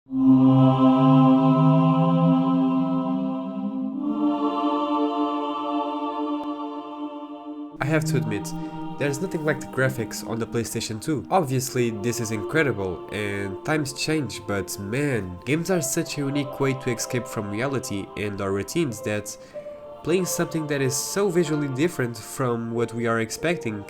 I have to admit, there's nothing like the graphics on the PlayStation 2. Obviously, this is incredible, and times change, but man, games are such a unique way to escape from reality and our routines that playing something that is so visually different from what we are expecting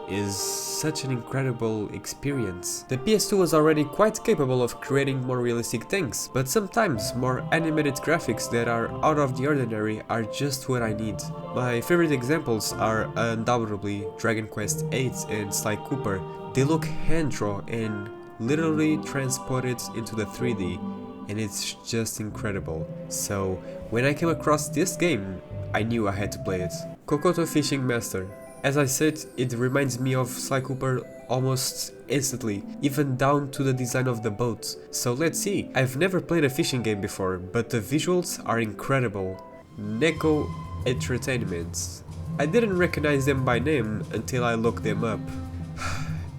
is such an incredible experience. The PS2 was already quite capable of creating more realistic things, but sometimes more animated graphics that are out of the ordinary are just what I need. My favorite examples are undoubtedly Dragon Quest VIII and Sly Cooper. They look hand-drawn and literally transported into the 3D, and it's just incredible. So when I came across this game, I knew I had to play it. Cocoto Fishing Master. As I said, it reminds me of Sly Cooper almost instantly, even down to the design of the boat. So let's see. I've never played a fishing game before, but the visuals are incredible. Neko Entertainment. I didn't recognize them by name until I looked them up.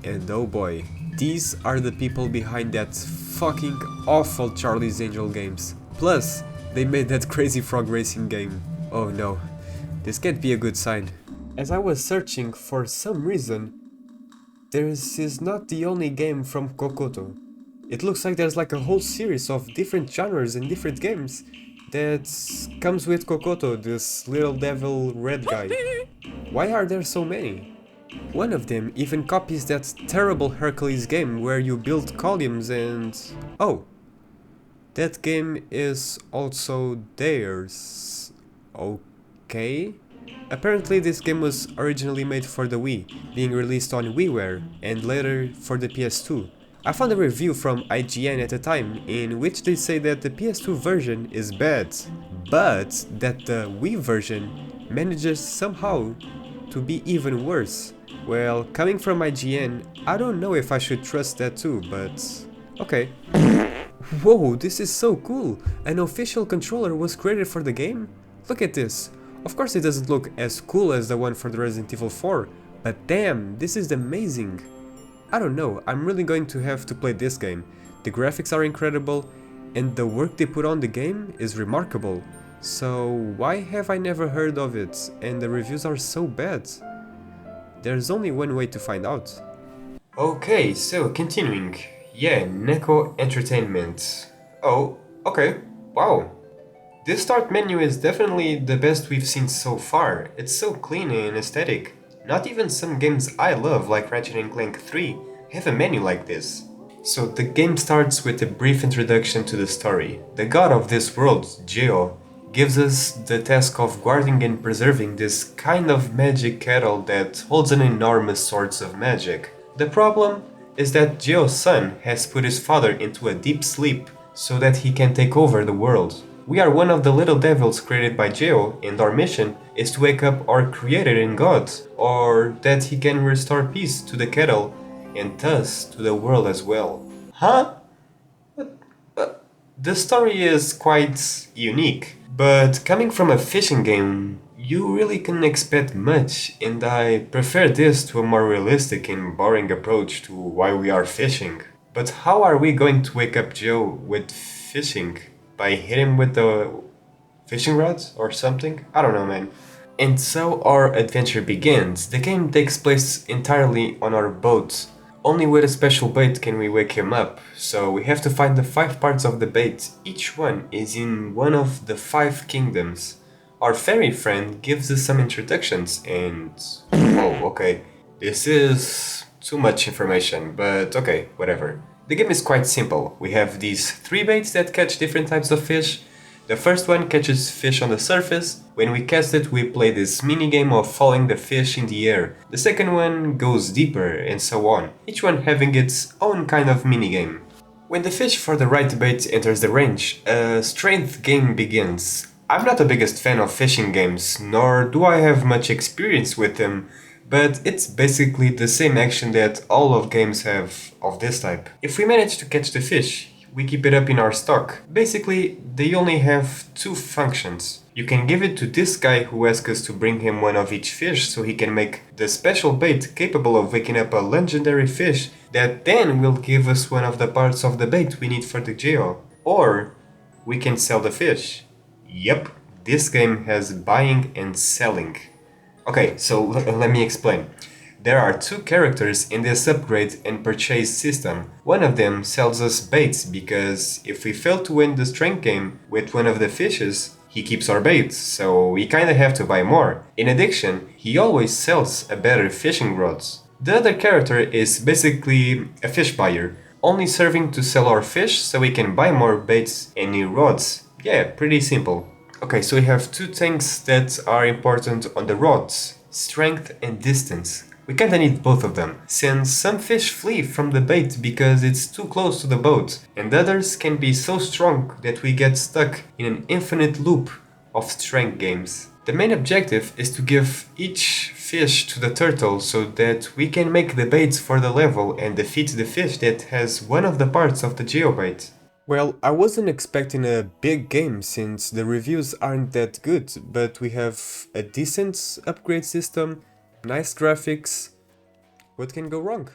And oh boy, these are the people behind that fucking awful Charlie's Angel games. Plus, they made that Crazy Frog Racing game. Oh no, this can't be a good sign. As I was searching, for some reason, this is not the only game from Cocoto. It looks like there's like a whole series of different genres and different games that comes with Cocoto, this little devil red guy. Why are there so many? One of them even copies that terrible Hercules game where you build columns and... Oh! That game is also theirs. Okay... Apparently this game was originally made for the Wii, being released on WiiWare, and later for the PS2. I found a review from IGN at the time, in which they say that the PS2 version is bad, but that the Wii version manages somehow to be even worse. Well, coming from IGN, I don't know if I should trust that too, but okay. Whoa, this is so cool! An official controller was created for the game? Look at this! Of course it doesn't look as cool as the one for the Resident Evil 4, but damn, this is amazing! I don't know, I'm really going to have to play this game. The graphics are incredible, and the work they put on the game is remarkable. So why have I never heard of it, and the reviews are so bad? There's only one way to find out. Okay, so continuing. Yeah, Neko Entertainment. Oh, okay, wow. This start menu is definitely the best we've seen so far. It's so clean and aesthetic. Not even some games I love, like Ratchet & Clank 3, have a menu like this. So the game starts with a brief introduction to the story. The god of this world, Geo, gives us the task of guarding and preserving this kind of magic kettle that holds an enormous source of magic. The problem is that Geo's son has put his father into a deep sleep so that he can take over the world. We are one of the little devils created by Geo, and our mission is to wake up our creator in God, or that he can restore peace to the kettle, and thus to the world as well. Huh? The story is quite unique, but coming from a fishing game, you really couldn't expect much, and I prefer this to a more realistic and boring approach to why we are fishing. But how are we going to wake up Geo with fishing? By hit him with the fishing rods or something? I don't know, man. And so our adventure begins. The game takes place entirely on our boat. Only with a special bait can we wake him up, so we have to find the 5 parts of the bait. Each one is in one of the 5 kingdoms. Our fairy friend gives us some introductions and... Whoa, okay. This is too much information, but okay, whatever. The game is quite simple. We have these 3 baits that catch different types of fish. The first one catches fish on the surface. When we cast it, we play this mini game of following the fish in the air. The second one goes deeper, and so on, each one having its own kind of mini game. When the fish for the right bait enters the range, a strength game begins. I'm not the biggest fan of fishing games, nor do I have much experience with them, but it's basically the same action that all of games have of this type. If we manage to catch the fish, we keep it up in our stock. Basically, they only have 2 functions. You can give it to this guy who asks us to bring him one of each fish so he can make the special bait capable of waking up a legendary fish that then will give us one of the parts of the bait we need for the Geo. or we can sell the fish. Yep, this game has buying and selling. Okay, so let me explain. There are two characters in this upgrade and purchase system. One of them sells us baits because if we fail to win the strength game with one of the fishes, he keeps our bait, so we kinda have to buy more. In addition, he always sells a better fishing rods. The other character is basically a fish buyer, only serving to sell our fish so we can buy more baits and new rods. Yeah, pretty simple. Okay, so we have two things that are important on the rods: strength and distance. We kinda need both of them, since some fish flee from the bait because it's too close to the boat, and others can be so strong that we get stuck in an infinite loop of strength games. The main objective is to give each fish to the turtle so that we can make the baits for the level and defeat the fish that has one of the parts of the geobait. Well, I wasn't expecting a big game since the reviews aren't that good, but we have a decent upgrade system, nice graphics. What can go wrong?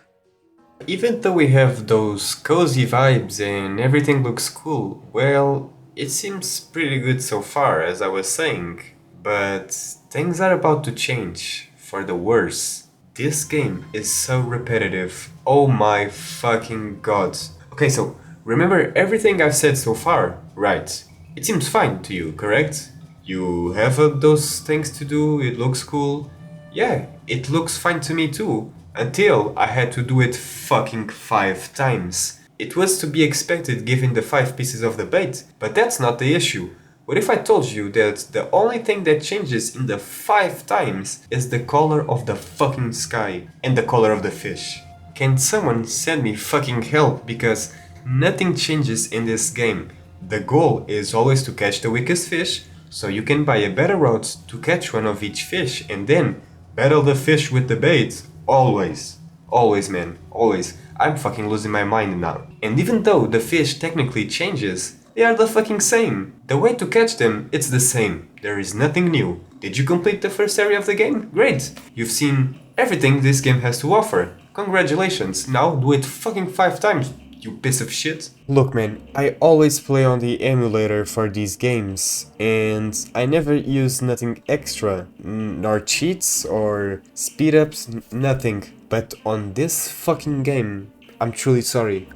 Even though we have those cozy vibes and everything looks cool, well, it seems pretty good so far, as I was saying. But things are about to change, for the worse. This game is so repetitive. Oh my fucking god. Okay, so remember everything I've said so far, right? It seems fine to you, correct? You have those things to do, it looks cool. Yeah, it looks fine to me too, until I had to do it fucking 5 times. It was to be expected given the 5 pieces of the bait, but that's not the issue. What if I told you that the only thing that changes in the 5 times is the color of the fucking sky and the color of the fish? Can someone send me fucking help, because nothing changes in this game. The goal is always to catch the weakest fish, so you can buy a better rod to catch one of each fish and then battle the fish with the bait. Always. Always, man. Always. I'm fucking losing my mind now. And even though the fish technically changes, they are the fucking same. The way to catch them, it's the same. There is nothing new. Did you complete the first area of the game? Great. You've seen everything this game has to offer. Congratulations. Now do it fucking 5 times, you piece of shit. Look, man, I always play on the emulator for these games, and I never use nothing extra, nor cheats or speed ups, nothing. But on this fucking game, I'm truly sorry.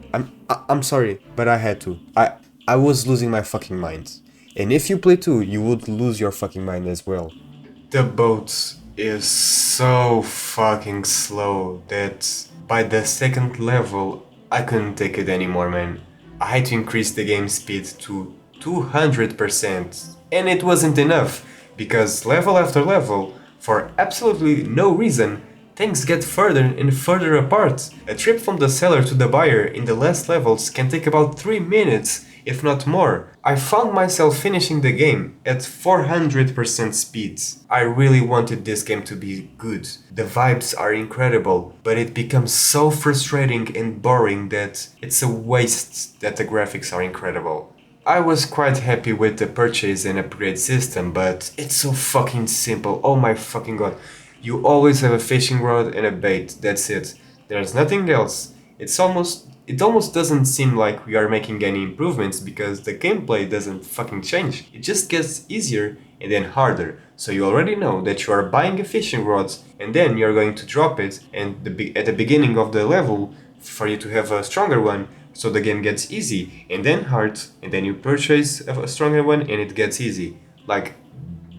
I'm sorry, but I had to. I was losing my fucking mind. And if you play too, you would lose your fucking mind as well. The boat is so fucking slow that by the second level, I couldn't take it anymore, man. I had to increase the game speed to 200%. And it wasn't enough, because level after level, for absolutely no reason, things get further and further apart. A trip from the seller to the buyer in the last levels can take about 3 minutes, if not more. I found myself finishing the game at 400% speed. I really wanted this game to be good. The vibes are incredible, but it becomes so frustrating and boring that it's a waste that the graphics are incredible. I was quite happy with the purchase and upgrade system, but it's so fucking simple. Oh my fucking god. You always have a fishing rod and a bait, that's it. There's nothing else. It almost doesn't seem like we are making any improvements because the gameplay doesn't fucking change. It just gets easier and then harder. So you already know that you are buying a fishing rod and then you're going to drop it and at the beginning of the level for you to have a stronger one. So the game gets easy and then hard and then you purchase a stronger one and it gets easy. Like,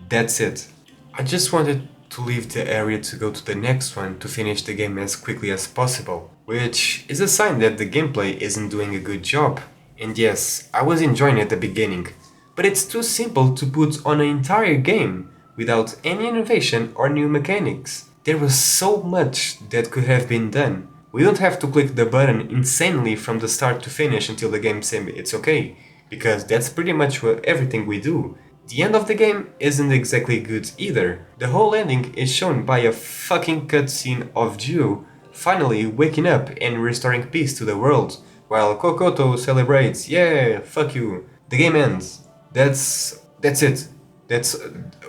that's it. I just wanted to leave the area to go to the next one to finish the game as quickly as possible, which is a sign that the gameplay isn't doing a good job. And yes, I was enjoying it at the beginning, but it's too simple to put on an entire game without any innovation or new mechanics. There was so much that could have been done. We don't have to click the button insanely from the start to finish until the game says it's okay, because that's pretty much everything we do. The end of the game isn't exactly good either. The whole ending is shown by a fucking cutscene of Joe finally waking up and restoring peace to the world, while Cocoto celebrates, yeah, fuck you. The game ends. That's it.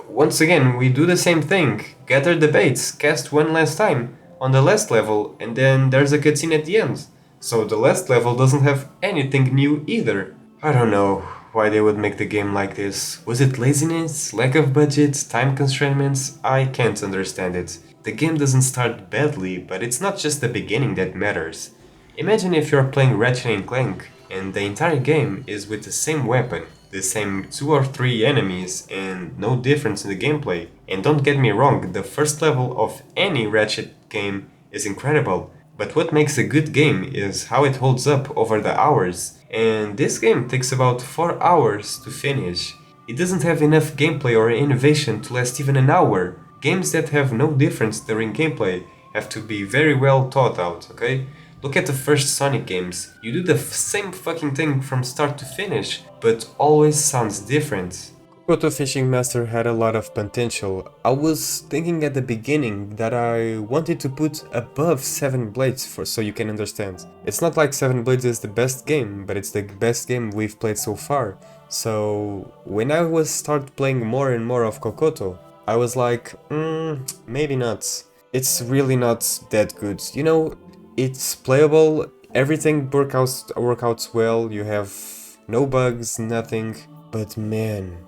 Once again, we do the same thing. Gather the baits, cast one last time on the last level, and then there's a cutscene at the end. So the last level doesn't have anything new either. I don't know why they would make the game like this. Was it laziness, lack of budget, time constraints? I can't understand it. The game doesn't start badly, but it's not just the beginning that matters. Imagine if you're playing Ratchet and Clank and the entire game is with the same weapon, the same 2 or 3 enemies, and no difference in the gameplay. And don't get me wrong, the first level of any Ratchet game is incredible, but what makes a good game is how it holds up over the hours. And this game takes about 4 hours to finish. It doesn't have enough gameplay or innovation to last even an hour. Games that have no difference during gameplay have to be very well thought out, okay? Look at the first Sonic games. You do the same fucking thing from start to finish, but always sounds different. Cocoto Fishing Master had a lot of potential. I was thinking at the beginning that I wanted to put above 7 Blades so you can understand. It's not like 7 Blades is the best game, but it's the best game we've played so far. So when I was start playing more and more of Cocoto, I was like, maybe not. It's really not that good. You know, it's playable, everything workouts well, you have no bugs, nothing, but man,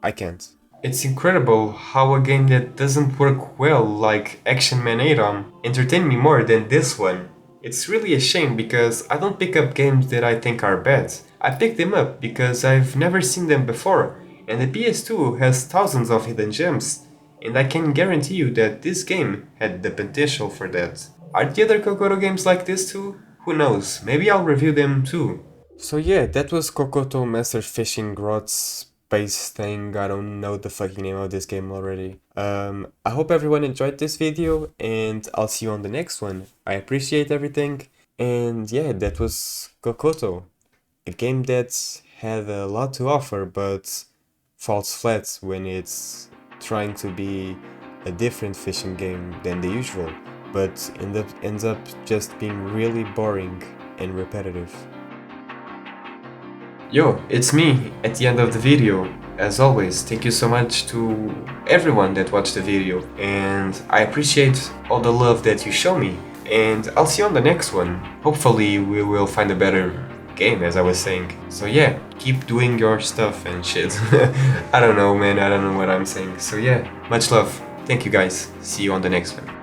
I can't. It's incredible how a game that doesn't work well, like Action Man 8 entertained me more than this one. It's really a shame because I don't pick up games that I think are bad. I pick them up because I've never seen them before, and the PS2 has thousands of hidden gems, and I can guarantee you that this game had the potential for that. Are the other Cocoto games like this too? Who knows, maybe I'll review them too. So yeah, that was Cocoto Master Fishing Rod Space thing. I don't know the fucking name of this game already. I hope everyone enjoyed this video and I'll see you on the next one. I appreciate everything. And yeah, that was Cocoto. A game that had a lot to offer but falls flat when it's trying to be a different fishing game than the usual, but ends up just being really boring and repetitive. Yo, it's me at the end of the video. As always, thank you so much to everyone that watched the video, and I appreciate all the love that you show me, and I'll see you on the next one. Hopefully we will find a better game, as I was saying. So yeah, keep doing your stuff and shit. I don't know, man, I don't know what I'm saying. So yeah, much love. Thank you guys. See you on the next one.